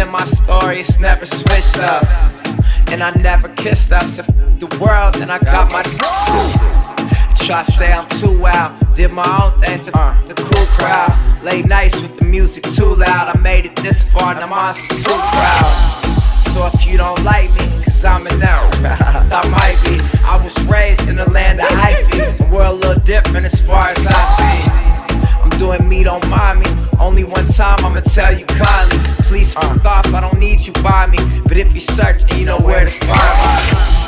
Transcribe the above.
in my story, it's never switched up. And I never kissed up, so the world, and I got my try to say I'm too wild, did my own thing, so the cool crowd. Late nights with the music too loud, I made it this far, now mine's too proud. So if you don't like me, cause I'm an out, I might be. I was raised in the land of hyphy, and we're a little different as far as I see. I'm doing me, don't mind me. Only one time I'ma tell you kindly. Please fuck off, I don't need you by me. But if you search, and you know where to find me.